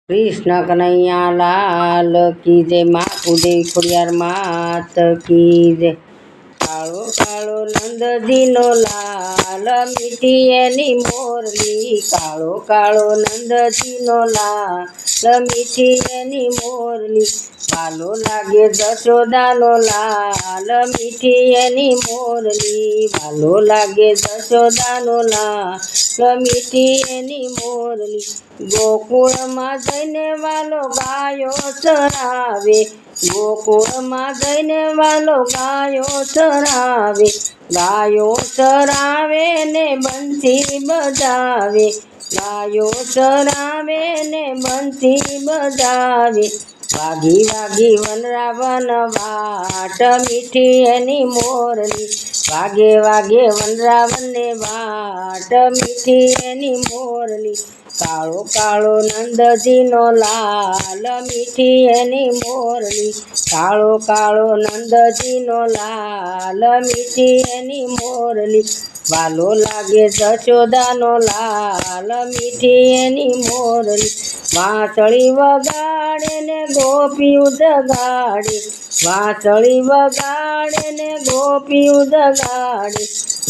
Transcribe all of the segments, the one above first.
कृष्ण कन्हैया लाल की जय। माँ कुदेवी खोडियार मात की जय। काळो काळो नंदजीनो लाल मीठी एनी मोरली। काळो काळो नंदजीनो लाल मीठी एनी मोरली। વાલો લાગે જશોદાનો લાલ મીઠી એની મોરલી। વાલો લાગે જશોદાનો લાલ મીઠી એની મોરલી। ગોકુળમાં જઈને વાલો ગાયો ચરાવે। ગોકુળમાં જઈને વાલો ગાયો ચરાવે। ગાયો ચરાવે ને બંસી બજાવે। ગાયો ચરાવે ને બંસી બજાવે। વાગી વાગી વનરાવન વાટ મીઠી એની મોરલી। વાગે વાગે વનરાવનને વાટ મીઠી એની મોરલી। કાળો કાળો નંદજીનો લાલ મીઠી એની મોરલી। કાળો કાળો નંદજીનો લાલ મીઠી એની મોરલી। વાલો લાગે જશોદાનો લાલ મીઠી એની મોરલી। વાંસળી વગાડે ને ગોપિયું જગાડે। વાંસળી વગાડે ને ગોપિયું જગાડે।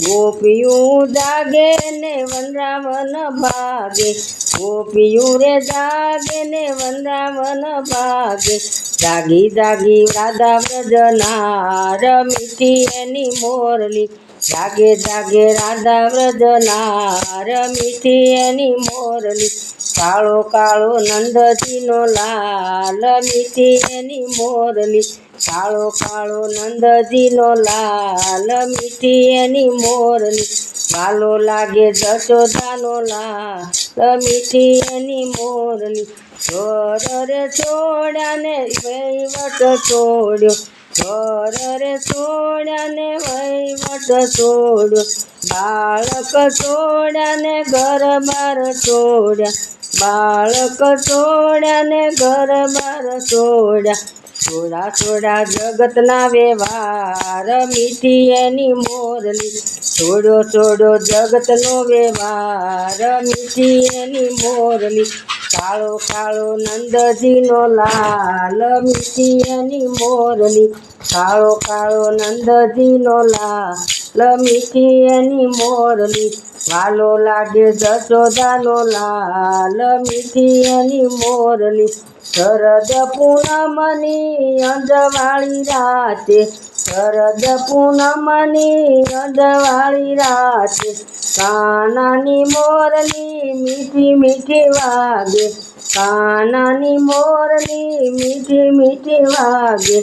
ગોપિયું જાગે ને વનરાવન ભાગે। ગોપિયું રે જાગે ને વનરાવન ભાગે। જાગી જાગી રાધા વ્રજનાર મીઠી એની મોરલી। જાગે જાગે રાધા વ્રજનાર મીઠી એની મોરલી। કાળો કાળો નંદજીનો લાલ મીઠી એની મોરલી। કાળો કાળો નંદજીનો લાલ મીઠી એની મોરલી। વાલો લાગે જશોદાનો લાલ મીઠી એની મોરલી। ઘર રે છોડ્યા ને વહીવટ છોડ્યો। ઘર રે છોડ્યા ને વહીવટ છોડ્યો। બાળક છોડ્યા ને ઘર બાર છોડ્યા। બાળક છોડ્યા ને ઘર બાર છોડ્યા। છોડા છોડા જગતના વ્યવહાર મીઠી એની મોરલી। છોડ્યો છોડ્યો જગતનો વ્યવહાર મીઠી એની મોરલી। કાળો કાળો નંદજીનો લાલ મીઠી એની મોરલી। કાળો કાળો નંદજીનો લાલ મીઠી એની મોરલી। વાલો લાગે જશોદાનો લાલ મીઠી એની મોરલી। શરદ પૂનમની અંજવાળી રાતે। શરદ પૂનમની અંજવાળી રાતે। કાનાની મોરલી મીઠી મીઠી વાગે। કાનાની મોરલી મીઠી મીઠી વાગે।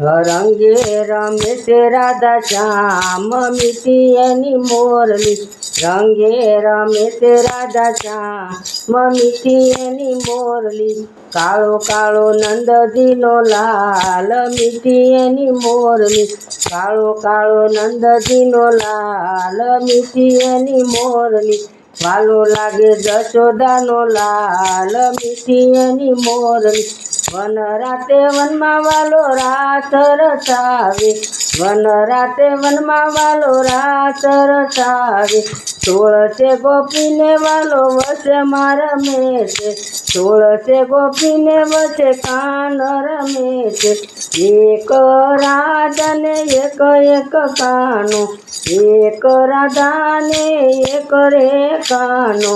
રંગે રમે છે રાધા શ્યામ મીઠી એની મોરલી। રંગે રમે છે રાધા શ્યામ મીઠી એની મોરલી। કાળો કાળો નંદજીનો લાલ મીઠી એની મોરલી। કાળો કાળો નંદજીનો લાલ મીઠી એની મોરલી। વાલો લાગે જશોદાનો લાલ મીઠી એની મોરલી। વન રાતે વનમાં વાલો રાસ રચાવે। વન રાતે વનમાં વાલો રાસ રચાવે। સોળસે ગોપીને વાલો વશમાં રમે છે। સોળસે ગોપીને વશે કાન રમે છે। એક રાધાને એક એક કાનો। એક રાધાને એક રે કાનો।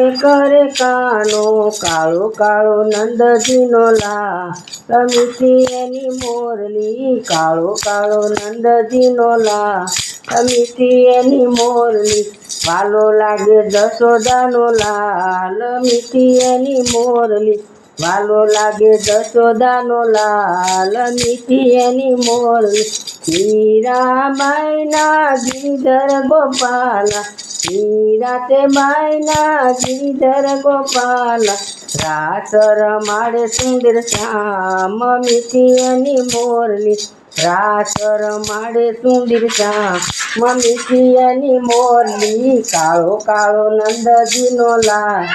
એક રે કાનો। કાળો કાળો નંદજીનો લાલ મીઠી એની મોરલી। કાળો કાળો નંદજીનો લાલ મીઠી એની મોરલી। વાલો લાગે જશોદાનો લાલ મીઠી એની મોરલી। વાલો લાગે જશોદાનો લાલ મીઠી એની મોરલી। મીરાબાઈના ગિરિધર ગોપાલા। મીરા તે બાઈના ગિરિધર ગોપાલા। રાસ રમાડે સુંદર શ્યામ મીઠી એની મોરલી। રાસ રમાડે સુંદર શ્યામ મીઠી એની મોરલી કાળો કાળો નંદજીનો લાલ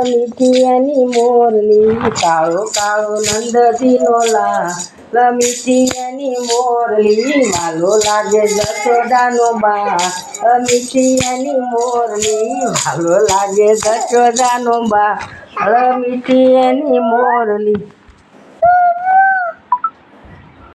મીઠી એની મોરલી કાળો કાળો નંદજીનો લાલ મીઠી એની મોરલી વાલો લાગે જશોદાનો બા મીઠી એની મોરલી વાલો લાગે જશોદાનો બા મીઠી એની મોરલી